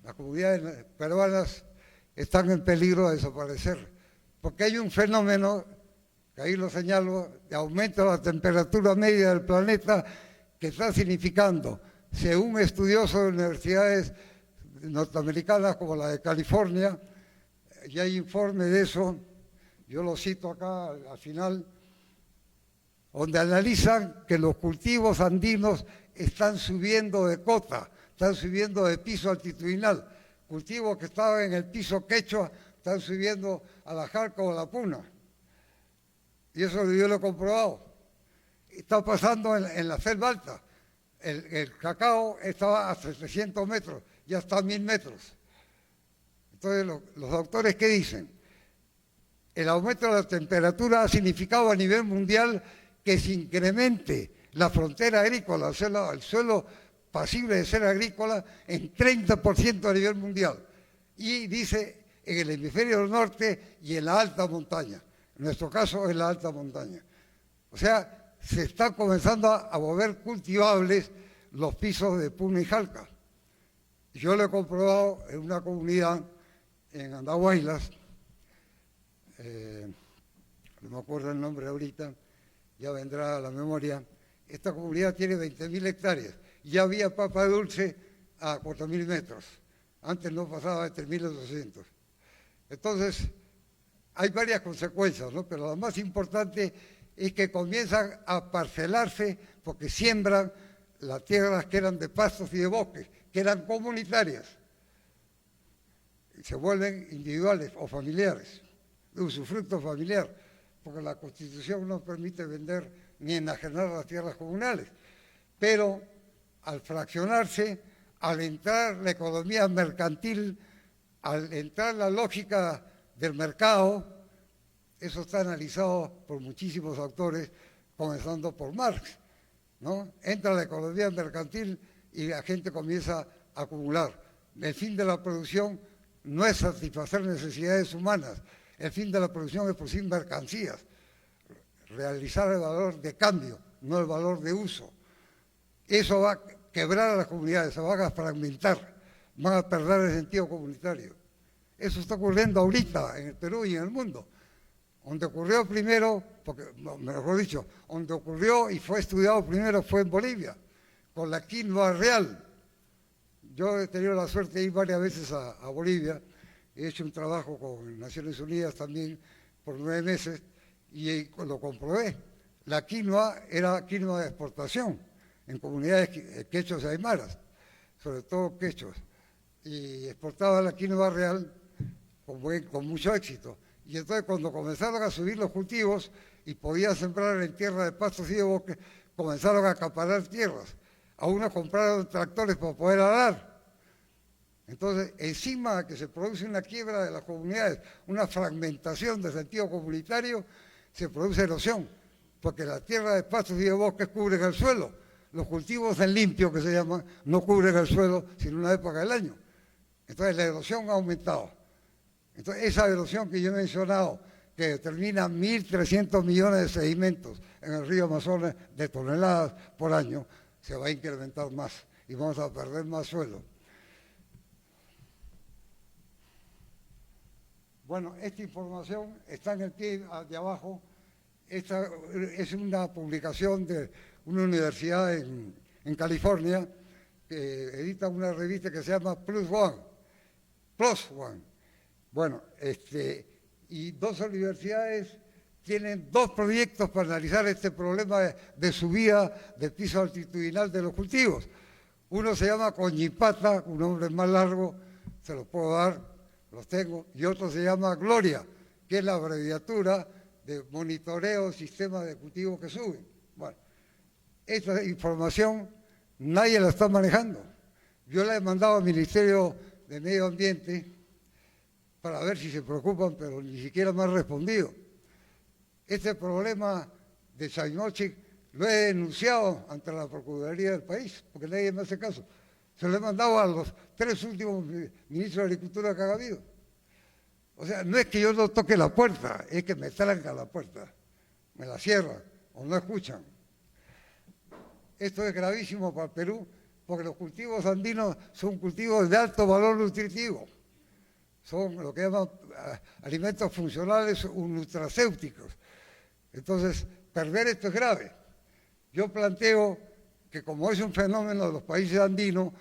las comunidades peruanas, están en peligro de desaparecer, porque hay un fenómeno que ahí lo señalo, de aumento de la temperatura media del planeta, que está significando, según estudiosos de universidades norteamericanas como la de California, y hay informe de eso, yo lo cito acá al final, donde analizan que los cultivos andinos están subiendo de cota, están subiendo de piso altitudinal. Cultivos que estaban en el piso quechua están subiendo a la Jarca o a la Puna. Y eso yo lo he comprobado. Está pasando en la selva alta. El cacao estaba a 700 metros, ya está a 1000 metros. Entonces, los doctores, ¿qué dicen? El aumento de la temperatura ha significado a nivel mundial que se incremente la frontera agrícola, o sea, el suelo pasible de ser agrícola, en 30% a nivel mundial. Y dice, en el hemisferio del norte y en la alta montaña. En nuestro caso, en la alta montaña. O sea, se están comenzando a volver cultivables los pisos de Puna y Jalca. Yo lo he comprobado en una comunidad en Andahuaylas, no me acuerdo el nombre ahorita, ya vendrá a la memoria. Esta comunidad tiene 20.000 hectáreas. Ya había papa dulce a 4.000 metros. Antes no pasaba de 3.800. Entonces, hay varias consecuencias, ¿no? Pero la más importante es que comienzan a parcelarse porque siembran las tierras que eran de pastos y de bosques, que eran comunitarias. Y se vuelven individuales o familiares, de usufructo familiar, porque la Constitución no permite vender ni enajenar las tierras comunales. Pero al fraccionarse, al entrar la economía mercantil, al entrar la lógica del mercado, eso está analizado por muchísimos autores, comenzando por Marx, ¿no? Entra la economía mercantil y la gente comienza a acumular. El fin de la producción no es satisfacer necesidades humanas, el fin de la producción es producir mercancías, realizar el valor de cambio, no el valor de uso. Eso va a quebrar a las comunidades, se van a fragmentar, van a perder el sentido comunitario. Eso está ocurriendo ahorita en el Perú y en el mundo. Donde ocurrió primero, mejor dicho, donde ocurrió y fue estudiado primero fue en Bolivia, con la quinoa real. Yo he tenido la suerte de ir varias veces a Bolivia, he hecho un trabajo con Naciones Unidas también por 9 meses y lo comprobé. La quinoa era quinoa de exportación en comunidades quechuas y aymaras, sobre todo quechuas, y exportaba la quinoa real con mucho éxito. Y entonces cuando comenzaron a subir los cultivos y podían sembrar en tierra de pastos y de bosques, comenzaron a acaparar tierras. A unos compraron tractores para poder arar. Entonces, encima de que se produce una quiebra de las comunidades, una fragmentación del sentido comunitario, se produce erosión, porque la tierra de pastos y de bosques cubren el suelo. Los cultivos en limpio, que se llaman, no cubren el suelo sino una época del año. Entonces, la erosión ha aumentado. Entonces, esa erosión que yo he mencionado, que determina 1.300 millones de sedimentos en el río Amazonas de toneladas por año, se va a incrementar más y vamos a perder más suelo. Bueno, esta información está en el pie de abajo. Esta es una publicación de una universidad en California que edita una revista que se llama Plus One. Bueno, y 2 universidades tienen 2 proyectos para analizar este problema de subida del piso altitudinal de los cultivos. Uno se llama Coñipata, un nombre más largo, se los puedo dar, los tengo, y otro se llama Gloria, que es la abreviatura de monitoreo sistema de cultivos que suben. Bueno, esta información nadie la está manejando. Yo la he mandado al Ministerio de Medio Ambiente para ver si se preocupan, pero ni siquiera me han respondido. Este problema de Sainochic lo he denunciado ante la Procuraduría del país, porque nadie me hace caso. Se lo he mandado a los 3 últimos ministros de Agricultura que ha habido. O sea, no es que yo no toque la puerta, es que me trancan la puerta, me la cierran o no escuchan. Esto es gravísimo para el Perú, porque los cultivos andinos son cultivos de alto valor nutritivo. Son lo que llaman alimentos funcionales nutracéuticos. Entonces, perder esto es grave. Yo planteo que como es un fenómeno de los países andinos,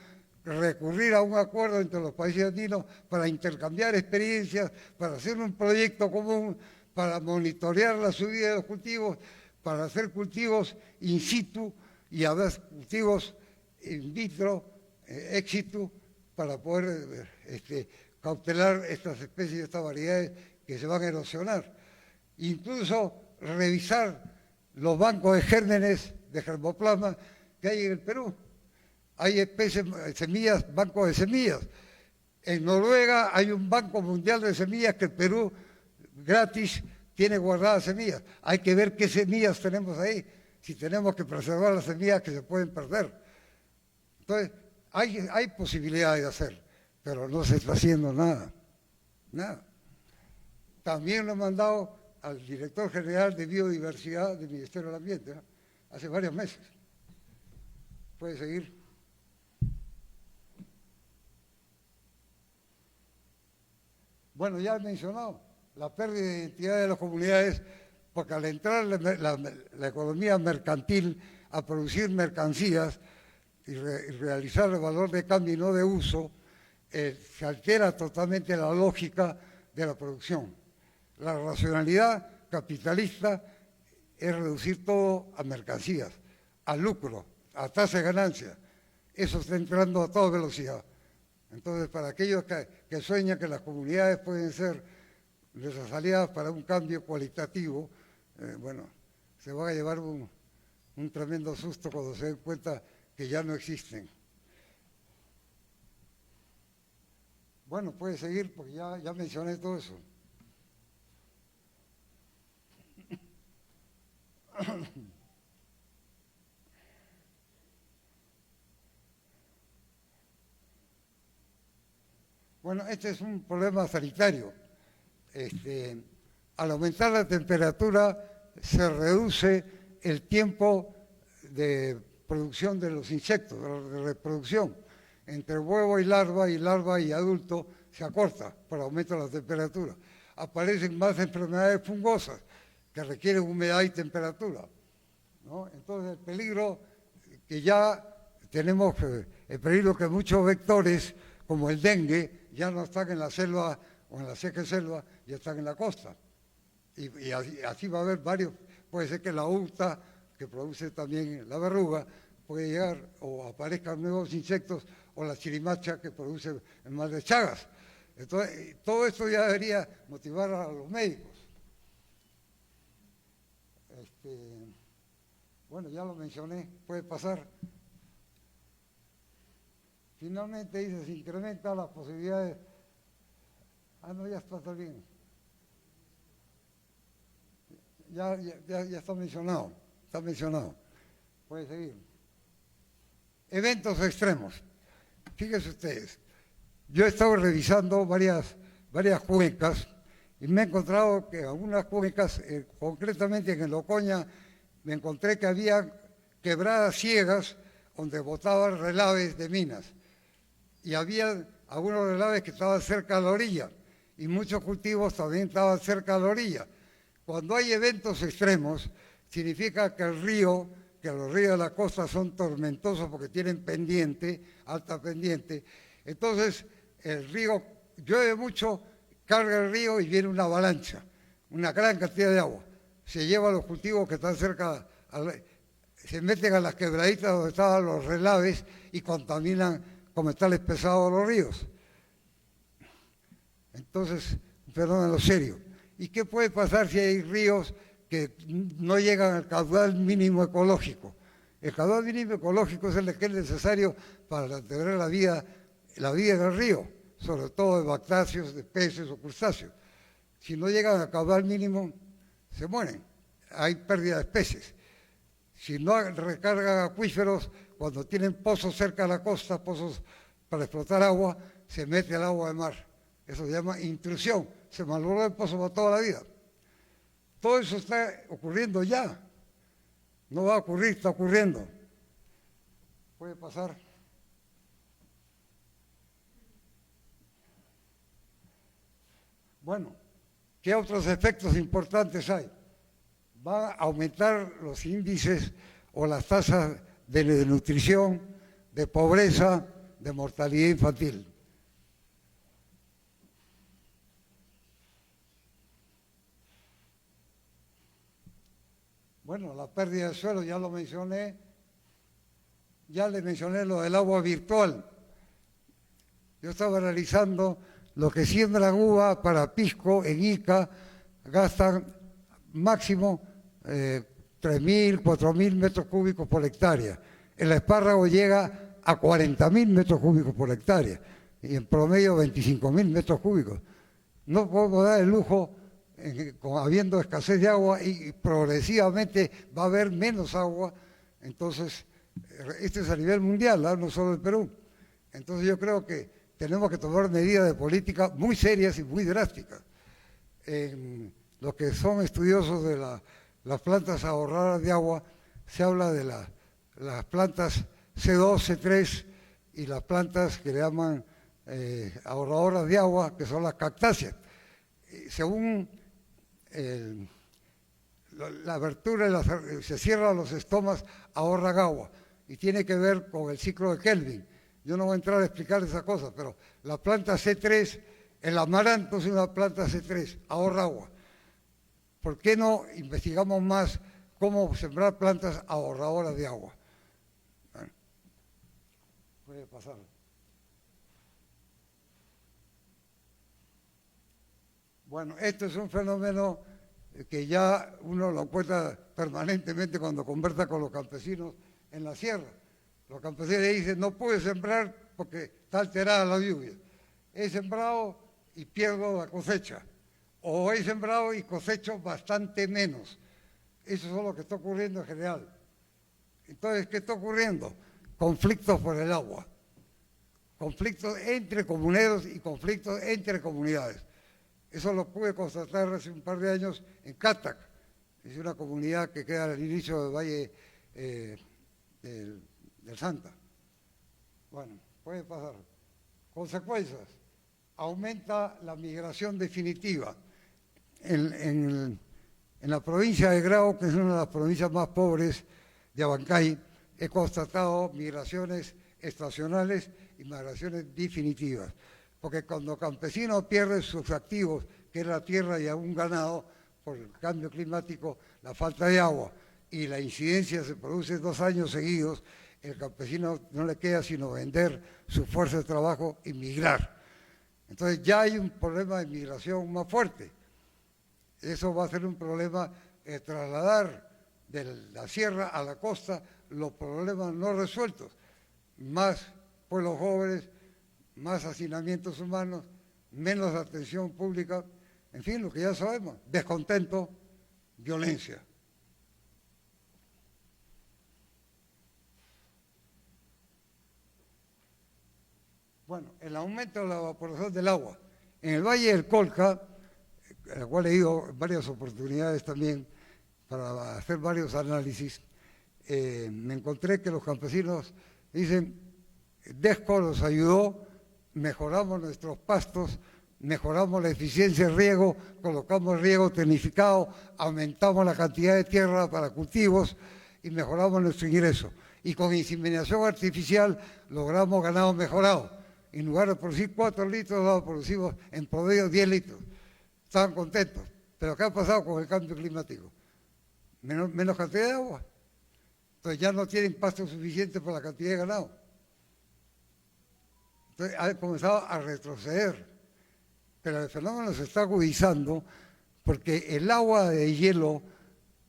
recurrir a un acuerdo entre los países andinos para intercambiar experiencias, para hacer un proyecto común, para monitorear la subida de los cultivos, para hacer cultivos in situ y a veces cultivos in vitro, ex situ, para poder cautelar estas especies, estas variedades que se van a erosionar. Incluso revisar los bancos de gérmenes de germoplasma que hay en el Perú. Hay especies, semillas, bancos de semillas. En Noruega hay un banco mundial de semillas que el Perú gratis tiene guardadas semillas. Hay que ver qué semillas tenemos ahí, si tenemos que preservar las semillas que se pueden perder. Entonces, hay posibilidades de hacer, pero no se está haciendo nada, nada. También lo he mandado al director general de Biodiversidad del Ministerio del Ambiente, ¿no? Hace varios meses. Puede seguir. Bueno, ya he mencionado la pérdida de identidad de las comunidades, porque al entrar la economía mercantil a producir mercancías y realizar el valor de cambio y no de uso, se altera totalmente la lógica de la producción. La racionalidad capitalista es reducir todo a mercancías, a lucro, a tasa de ganancia. Eso está entrando a toda velocidad. Entonces, para aquellos que sueñan que las comunidades pueden ser nuestras aliadas para un cambio cualitativo, bueno, se van a llevar un tremendo susto cuando se den cuenta que ya no existen. Bueno, puede seguir porque ya mencioné todo eso. Bueno, este es un problema sanitario. Al aumentar la temperatura se reduce el tiempo de producción de los insectos, de reproducción. Entre huevo y larva y adulto se acorta por aumento de la temperatura. Aparecen más enfermedades fungosas que requieren humedad y temperatura, ¿no? Entonces el peligro que ya tenemos, el peligro que muchos vectores, como el dengue, ya no están en la selva o en la seca selva, ya están en la costa. Y así va a haber varios, puede ser que la UTA, que produce también la verruga, puede llegar o aparezcan nuevos insectos, o la chirimacha que produce el mal de Chagas. Entonces, todo esto ya debería motivar a los médicos. Bueno, ya lo mencioné, puede pasar. Finalmente dice, se incrementan las posibilidades. Ah, no, ya está bien. Ya está mencionado, Puede seguir. Eventos extremos. Fíjense ustedes, yo he estado revisando varias cuencas y me he encontrado que algunas cuencas, concretamente en el Ocoña, me encontré que había quebradas ciegas donde botaban relaves de minas. Y había algunos relaves que estaban cerca de la orilla y muchos cultivos también estaban cerca de la orilla. Cuando hay eventos extremos, significa que los ríos de la costa son tormentosos porque tienen pendiente, alta pendiente. Entonces, el río llueve mucho, carga el río y viene una avalancha, una gran cantidad de agua. Se lleva a los cultivos que están cerca, se meten a las quebraditas donde estaban los relaves y contaminan con metales pesados los ríos. Entonces, un fenómeno serio. ¿Y qué puede pasar si hay ríos que no llegan al caudal mínimo ecológico? El caudal mínimo ecológico es el que es necesario para mantener la vida en el río, sobre todo de bactáceos, de peces o crustáceos. Si no llegan al caudal mínimo, se mueren. Hay pérdida de especies. Si no recargan acuíferos, cuando tienen pozos cerca de la costa, pozos para explotar agua, se mete el agua de mar. Eso se llama intrusión. Se malogró el pozo para toda la vida. Todo eso está ocurriendo ya. No va a ocurrir, está ocurriendo. Puede pasar. Bueno, ¿qué otros efectos importantes hay? va a aumentar los índices o las tasas de desnutrición, de pobreza, de mortalidad infantil. Bueno, la pérdida de suelo ya lo mencioné, ya le mencioné lo del agua virtual. Yo estaba analizando lo que siembran uva para pisco en Ica, gastan máximo 3.000, 4.000 metros cúbicos por hectárea. El espárrago llega a 40.000 metros cúbicos por hectárea y en promedio 25.000 metros cúbicos. No podemos dar el lujo, habiendo escasez de agua y progresivamente va a haber menos agua. Entonces, este es a nivel mundial, no solo el Perú. Entonces yo creo que tenemos que tomar medidas de política muy serias y muy drásticas. Los que son estudiosos de las plantas ahorradoras de agua, se habla de las plantas C2, C3 y las plantas que le llaman ahorradoras de agua, que son las cactáceas. Según la abertura, se cierran los estomas, ahorran agua y tiene que ver con el ciclo de Kelvin. Yo no voy a entrar a explicar esa cosa, pero la planta C3, el amaranto es una planta C3, ahorra agua. ¿Por qué no investigamos más cómo sembrar plantas ahorradoras de agua? Bueno, puede pasar. Bueno, esto es un fenómeno que ya uno lo encuentra permanentemente cuando conversa con los campesinos en la sierra. Los campesinos dicen, no pude sembrar porque está alterada la lluvia. He sembrado y pierdo la cosecha. O he sembrado y cosecho bastante menos. Eso es lo que está ocurriendo en general. Entonces, ¿qué está ocurriendo? Conflictos por el agua. Conflictos entre comuneros y conflictos entre comunidades. Eso lo pude constatar hace un par de años en Catac. Es una comunidad que queda al inicio del Valle del Santa. Bueno, puede pasar. Consecuencias. Aumenta la migración definitiva. En la provincia de Grau, que es una de las provincias más pobres de Abancay, he constatado migraciones estacionales y migraciones definitivas. Porque cuando campesinos pierden sus activos, que es la tierra y algún ganado, por el cambio climático, la falta de agua y la incidencia se produce 2 años seguidos, el campesino no le queda sino vender su fuerza de trabajo y migrar. Entonces ya hay un problema de migración más fuerte. Eso va a ser un problema trasladar de la sierra a la costa los problemas no resueltos. Más pueblos jóvenes, más hacinamientos humanos, menos atención pública, en fin, lo que ya sabemos, descontento, violencia. Bueno, el aumento de la evaporación del agua. En el Valle del Colca, al cual he ido en varias oportunidades también para hacer varios análisis, me encontré que los campesinos dicen, Desco nos ayudó, mejoramos nuestros pastos, mejoramos la eficiencia de riego, colocamos riego tecnificado, aumentamos la cantidad de tierra para cultivos y mejoramos nuestro ingreso. Y con inseminación artificial logramos ganado mejorado. En lugar de producir 4 litros, ahora producimos en promedio 10 litros. Estaban contentos. Pero ¿qué ha pasado con el cambio climático? Menos cantidad de agua. Entonces ya no tienen pasto suficiente para la cantidad de ganado. Entonces ha comenzado a retroceder. Pero el fenómeno se está agudizando porque el agua de hielo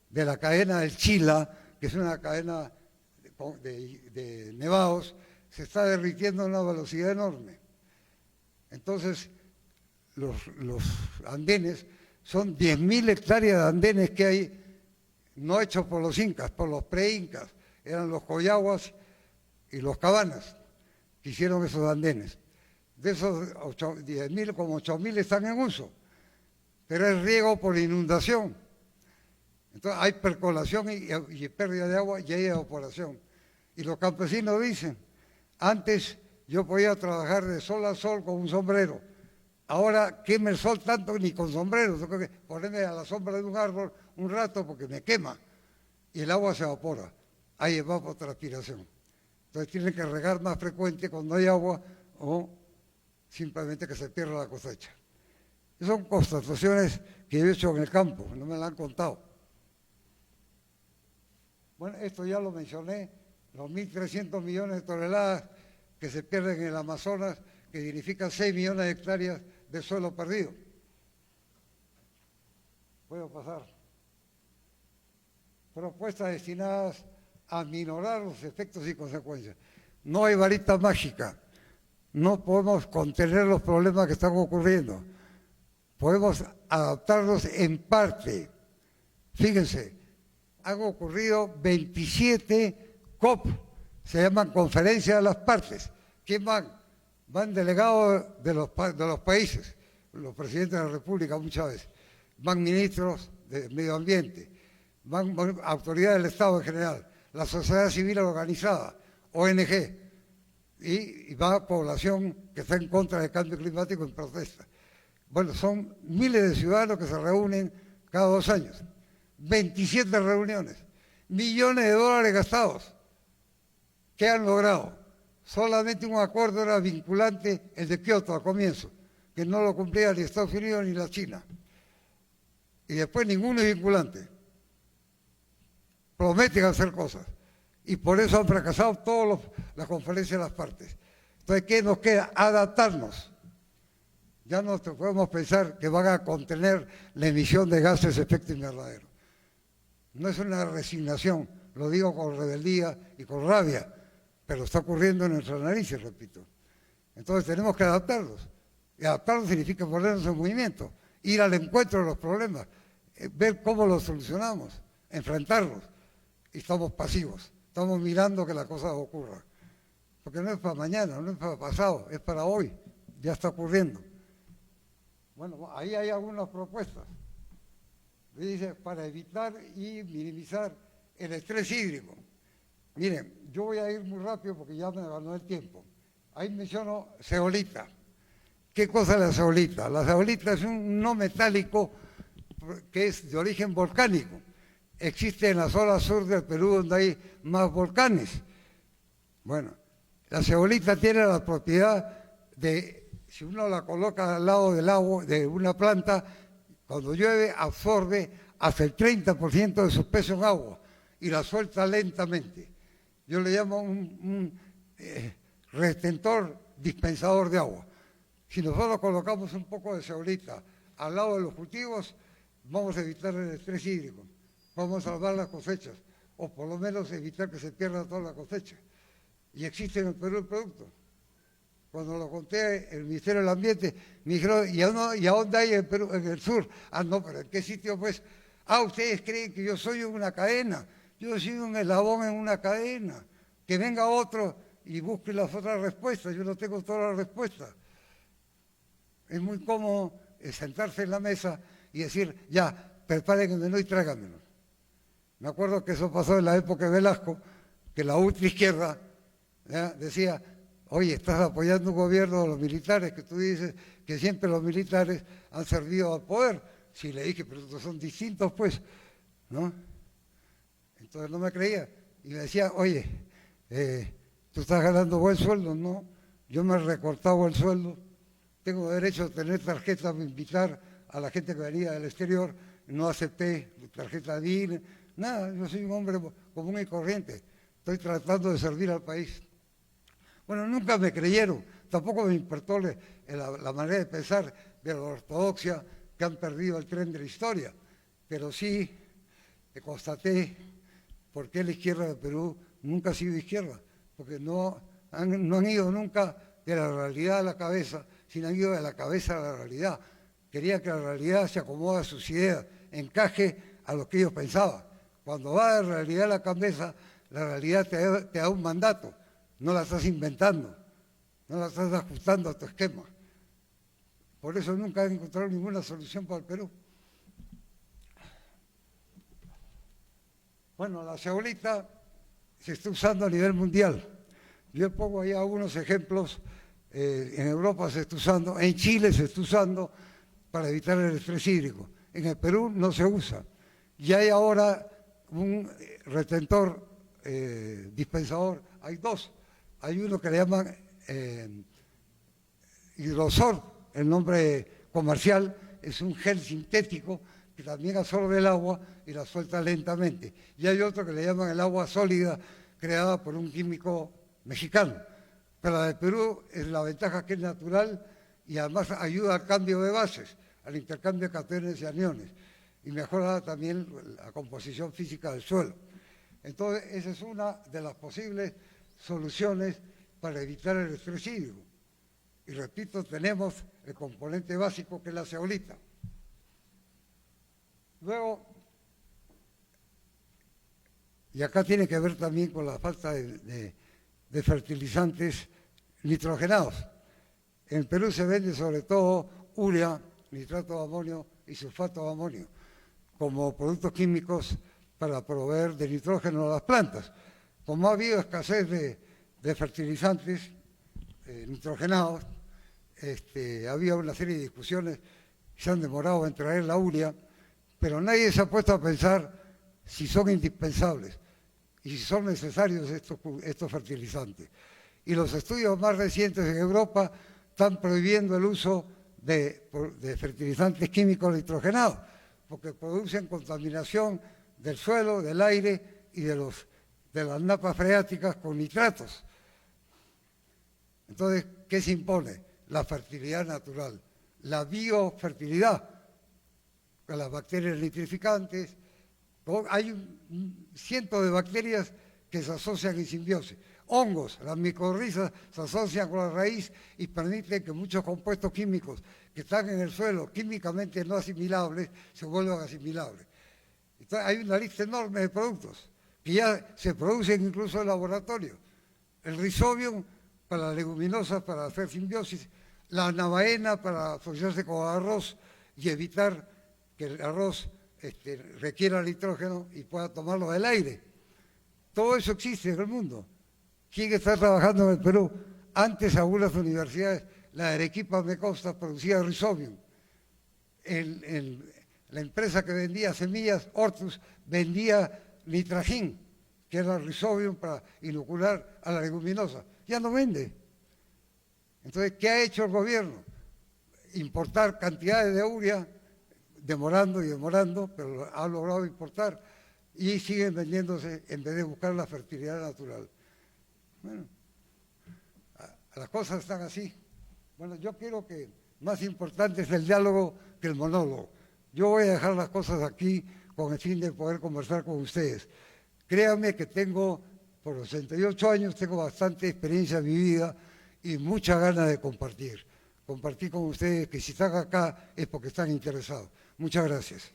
de la cadena del Chila, que es una cadena de nevados, se está derritiendo a una velocidad enorme. Entonces, los andenes son 10.000 hectáreas de andenes que hay, no hechos por los incas, por los pre-incas. Eran los coyaguas y los cabanas que hicieron esos andenes. De esos 10.000, como 8.000 están en uso, pero es riego por inundación. Entonces hay percolación y pérdida de agua y hay evaporación. Y los campesinos dicen, antes yo podía trabajar de sol a sol con un sombrero, Ahora quema el sol tanto ni con sombrero, tengo que ponerme a la sombra de un árbol un rato porque me quema y el agua se evapora. Hay evapotranspiración. Entonces tienen que regar más frecuente cuando hay agua o simplemente que se pierda la cosecha. Son constataciones que yo he hecho en el campo, no me las han contado. Bueno, esto ya lo mencioné, los 1.300 millones de toneladas que se pierden en el Amazonas, que significan 6 millones de hectáreas de suelo perdido. Puedo pasar. Propuestas destinadas a minorar los efectos y consecuencias. No hay varita mágica. No podemos contener los problemas que están ocurriendo. Podemos adaptarlos en parte. Fíjense, han ocurrido 27 COP, se llaman Conferencias de las Partes. ¿Quién van? Van delegados de los países, los presidentes de la República muchas veces, van ministros de Medio Ambiente, van autoridades del Estado en general, la sociedad civil organizada, ONG, y va población que está en contra del cambio climático en protesta. Bueno, son miles de ciudadanos que se reúnen cada 2 años, 27 reuniones, millones de dólares gastados. ¿Qué han logrado? Solamente un acuerdo era vinculante, el de Kioto al comienzo, que no lo cumplía ni Estados Unidos ni la China. Y después ninguno es vinculante. Prometen hacer cosas. Y por eso han fracasado todas las conferencias de las partes. Entonces, ¿qué nos queda? Adaptarnos. Ya no podemos pensar que van a contener la emisión de gases de efecto invernadero. No es una resignación, lo digo con rebeldía y con rabia, pero está ocurriendo en nuestras narices, repito. Entonces tenemos que adaptarnos. Y adaptarnos significa ponernos en movimiento, ir al encuentro de los problemas, ver cómo los solucionamos, enfrentarlos. Y estamos pasivos, estamos mirando que la cosa ocurra. Porque no es para mañana, no es para pasado, es para hoy, ya está ocurriendo. Bueno, ahí hay algunas propuestas. Dice, para evitar y minimizar el estrés hídrico. Miren, yo voy a ir muy rápido porque ya me ganó el tiempo. Ahí menciono zeolita. ¿Qué cosa es la zeolita? La zeolita es un no metálico que es de origen volcánico. Existe en la zona sur del Perú donde hay más volcanes. Bueno, la zeolita tiene la propiedad de, si uno la coloca al lado del agua, de una planta, cuando llueve absorbe hasta el 30% de su peso en agua y la suelta lentamente. Yo le llamo un retentor dispensador de agua. Si nosotros colocamos un poco de zeolita al lado de los cultivos, vamos a evitar el estrés hídrico, vamos a salvar las cosechas, o por lo menos evitar que se pierda toda la cosecha. Y existe en el Perú el producto. Cuando lo conté, el Ministerio del Ambiente me dijeron, ¿y a dónde hay en Perú, en el sur? Ah, no, pero ¿en qué sitio pues? Ah, ustedes creen que yo soy una cadena. Yo soy un eslabón en una cadena. Que venga otro y busque las otras respuestas. Yo no tengo todas las respuestas. Es muy cómodo sentarse en la mesa y decir, ya, preparen el menú y tráiganmelo. Me acuerdo que eso pasó en la época de Velasco, que la ultraizquierda decía, oye, estás apoyando un gobierno de los militares, que tú dices que siempre los militares han servido al poder. Sí, le dije, pero estos son distintos, pues, ¿no? Entonces no me creía. Y me decía, oye, tú estás ganando buen sueldo, ¿no? Yo me he recortado el sueldo, tengo derecho a tener tarjeta para invitar a la gente que venía del exterior, no acepté tarjeta DIN, nada, yo soy un hombre común y corriente, estoy tratando de servir al país. Bueno, nunca me creyeron, tampoco me importó la manera de pensar de la ortodoxia que han perdido el tren de la historia, pero sí constaté por qué la izquierda de Perú nunca ha sido izquierda, porque no han ido nunca de la realidad a la cabeza, sino han ido de la cabeza a la realidad. Quería que la realidad se acomode a sus ideas, encaje a lo que ellos pensaban. Cuando va de realidad a la cabeza, la realidad te da un mandato, no la estás inventando, no la estás ajustando a tu esquema. Por eso nunca han encontrado ninguna solución para el Perú. Bueno, la zeolita se está usando a nivel mundial. Yo pongo ahí algunos ejemplos en Europa se está usando, en Chile se está usando para evitar el estrés hídrico. En el Perú no se usa. Y hay ahora un retentor dispensador, hay dos. Hay uno que le llaman Hidrosor, el nombre comercial, es un gel sintético que también absorbe el agua y la suelta lentamente. Y hay otro que le llaman el agua sólida, creada por un químico mexicano. Pero la de Perú es la ventaja que es natural y además ayuda al cambio de bases, al intercambio de cationes y aniones, y mejora también la composición física del suelo. Entonces, esa es una de las posibles soluciones para evitar el estrés hídrico. Y repito, tenemos el componente básico que es la zeolita. Luego, y acá tiene que ver también con la falta de fertilizantes nitrogenados. En Perú se vende sobre todo urea, nitrato de amonio y sulfato de amonio como productos químicos para proveer de nitrógeno a las plantas. Como ha habido escasez de fertilizantes nitrogenados, había una serie de discusiones que se han demorado en traer la urea, pero nadie se ha puesto a pensar si son indispensables y si son necesarios estos fertilizantes. Y los estudios más recientes en Europa están prohibiendo el uso de fertilizantes químicos nitrogenados, porque producen contaminación del suelo, del aire y de las napas freáticas con nitratos. Entonces, ¿qué se impone? La fertilidad natural, la biofertilidad, con las bacterias nitrificantes. Hay cientos de bacterias que se asocian en simbiosis. Hongos, las micorrizas se asocian con la raíz y permiten que muchos compuestos químicos que están en el suelo químicamente no asimilables se vuelvan asimilables. Entonces, hay una lista enorme de productos que ya se producen incluso en laboratorio. El Rhizobium para las leguminosas para hacer simbiosis, la navaena para asociarse con el arroz y evitar que el arroz requiera nitrógeno y pueda tomarlo del aire. Todo eso existe en el mundo. ¿Quién está trabajando en el Perú? Antes, algunas universidades, la de Arequipa me consta, producía Rhizobium. La empresa que vendía semillas, Hortus, vendía Nitragin, que era Rhizobium para inocular a la leguminosa. Ya no vende. Entonces, ¿qué ha hecho el gobierno? Importar cantidades de urea, demorando y demorando, pero ha logrado importar y siguen vendiéndose en vez de buscar la fertilidad natural. Bueno, las cosas están así. Bueno, yo quiero que más importante es el diálogo que el monólogo. Yo voy a dejar las cosas aquí con el fin de poder conversar con ustedes. Créanme que por los 68 años, tengo bastante experiencia vivida y mucha ganas de compartir. Compartir con ustedes que si están acá es porque están interesados. Muchas gracias.